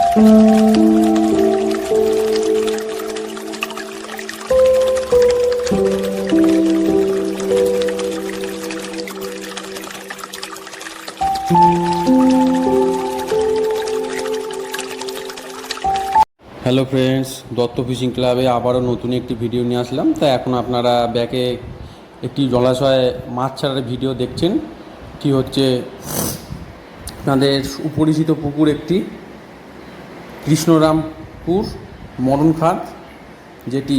Hello friends, Dutta fishing ক্লাবে আবারও নতুন একটি ভিডিও নিয়ে আসলাম। তাই এখন আপনারা ব্যাকে একটি জলাশয়ে মাছ ছাড়ার ভিডিও দেখছেন। কি হচ্ছে, আপনাদের সুপরিচিত পুকুর একটি কৃষ্ণরামপুর মরণখাদ, যেটি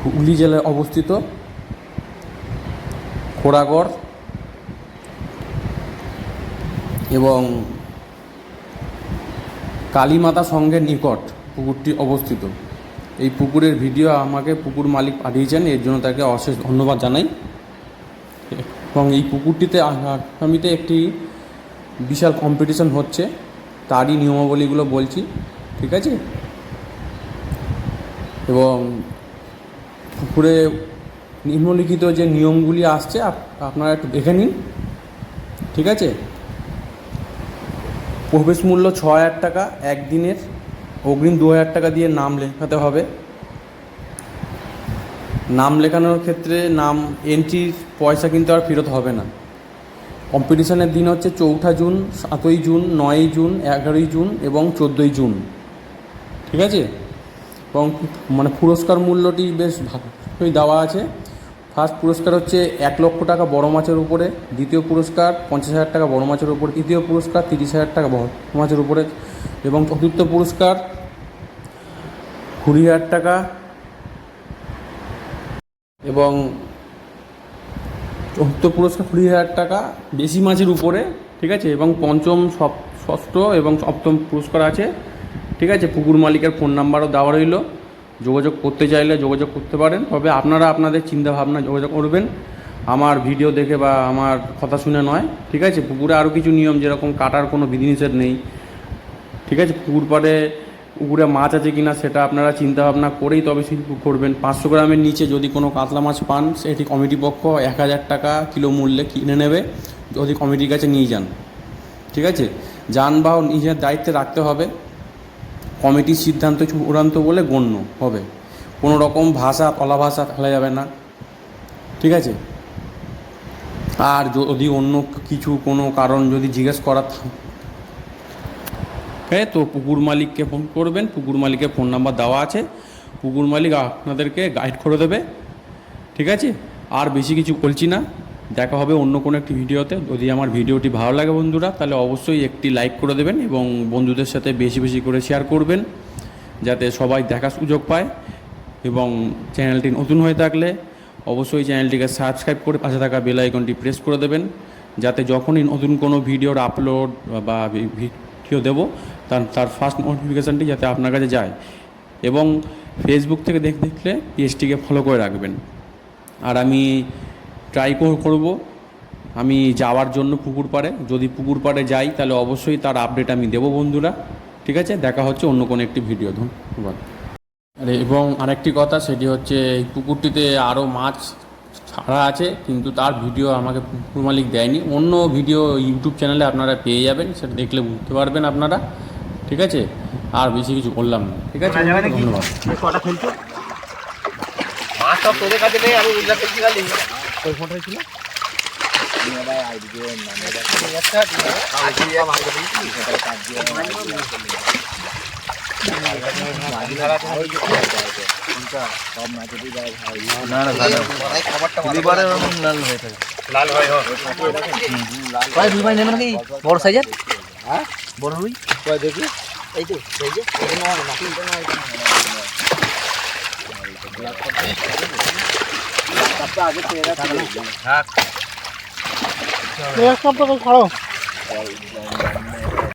হুগলি জেলায় অবস্থিত। খোড়াগড় এবং কালীমাতা সংঘের নিকট পুকুরটি অবস্থিত। এই পুকুরের ভিডিও আমাকে পুকুর মালিক পাঠিয়েছেন, এর জন্য তাকে অশেষ ধন্যবাদ জানাই। এবং এই পুকুরটিতে আগামীতে একটি বিশাল কম্পিটিশন হচ্ছে, তারই নিয়মাবলীগুলো বলছি, ঠিক আছে? এবং পুকুরে নিম্নলিখিত যে নিয়মগুলি আসছে আপনারা একটু দেখে নিন, ঠিক আছে? প্রবেশ মূল্য ৬,০০০ টাকা একদিনের, অগ্রিম ২,০০০ টাকা দিয়ে নাম লেখাতে হবে। নাম লেখানোর ক্ষেত্রে নাম এন্ট্রির পয়সা কিন্তু আর ফেরত হবে না। কম্পিটিশনের দিন হচ্ছে ৪ঠা জুন, ৭ই জুন, ৯ই জুন, ১১ই জুন এবং ১৪ই জুন, ঠিক আছে? এবং পুরস্কার মূল্যটি বেশ ভালোই দেওয়া আছে। ফার্স্ট পুরস্কার হচ্ছে ১,০০,০০০ টাকা বড় মাছের উপরে, দ্বিতীয় পুরস্কার ৫০,০০০ টাকা বড় মাছের উপরে, তৃতীয় পুরস্কার ৩০,০০০ টাকা বড় মাছের উপরে এবং চতুর্থ পুরস্কার ২০,০০০ টাকা এবং চতুর্থ পুরস্কার ২০,০০০ টাকা বেশি মাছের উপরে, ঠিক আছে? এবং পঞ্চম, ষষ্ঠ এবং সপ্তম পুরস্কার আছে, ঠিক আছে? পুকুর মালিকের ফোন নাম্বারও দেওয়া রইল, যোগাযোগ করতে চাইলে যোগাযোগ করতে পারেন। তবে আপনারা আপনাদের চিন্তাভাবনা যোগাযোগ করবেন, আমার ভিডিও দেখে বা আমার কথা শুনে নয়, ঠিক আছে? পুকুরে আরও কিছু নিয়ম, যেরকম কাটার কোনো বিধিনিষেধ নেই, ঠিক আছে? পুকুরে মাছ আছে কিনা সেটা আপনারা চিন্তাভাবনা করেই তবে শিল্প করবেন। ৫০০ গ্রামের নিচে যদি কোনো কাতলা মাছ পান, সেটি কমিটি পক্ষ ১,০০০ টাকা কিলো মূল্যে কিনে নেবে যদি কমিটির কাছে নিয়ে যান, ঠিক আছে? যানবাহন নিজের দায়িত্বে রাখতে হবে, কমিটির সিদ্ধান্ত চূড়ান্ত বলে গণ্য হবে। কোনো রকম তলা ভাষা ফেলা যাবে না, ঠিক আছে? আর যদি অন্য কিছু কোনো কারণ যদি জিজ্ঞেস করার থাকে তো পুকুর মালিককে ফোন করবেন, পুকুর মালিকের ফোন নাম্বার দেওয়া আছে, পুকুর মালিক আপনাদেরকে গাইড করে দেবে, ঠিক আছে? আর বেশি কিছু বলছি না, দেখা হবে অন্য কোনো একটি ভিডিওতে। যদি আমার ভিডিওটি ভালো লাগে বন্ধুরা, তাহলে অবশ্যই একটি লাইক করে দেবেন এবং বন্ধুদের সাথে বেশি বেশি করে শেয়ার করবেন, যাতে সবাই দেখার সুযোগ পায়। এবং চ্যানেলটি নতুন হয়ে থাকলে অবশ্যই চ্যানেলটিকে সাবস্ক্রাইব করে পাশে থাকা বেল আইকনটি প্রেস করে দেবেন, যাতে যখনই নতুন কোনো ভিডিওর আপলোড বা ভিডিও দেবো তার ফার্স্ট নোটিফিকেশানটি যাতে আপনার কাছে যায়। এবং ফেসবুক থেকে দেখলে পেজটিকে ফলো করে রাখবেন। আর আমি ট্রাই করব আমি যাওয়ার জন্য পুকুর পাড়ে, যদি পুকুর পাড়ে যাই তাহলে অবশ্যই তার আপডেট আমি দেবো বন্ধুরা, ঠিক আছে? দেখা হচ্ছে অন্য কোনো একটি ভিডিও। ধন্যবাদ। এবং আরেকটি কথা, সেটি হচ্ছে এই পুকুরটিতে আরও মাছ ছাড়া আছে, কিন্তু তার ভিডিও আমাকে পুকুর মালিক দেয়নি। অন্য ভিডিও ইউটিউব চ্যানেলে আপনারা পেয়ে যাবেন, সেটা দেখলে বুঝতে পারবেন আপনারা, ঠিক আছে? আর বেশি কিছু বললাম না, ঠিক আছে? ধন্যবাদ। মাছ সব তোদের কাছে নেই, আমি উল্লাস করতে গেলি ওই ফোনটা ছিল বড় সাইজের, বড় রুই দেখি, এই তো আগে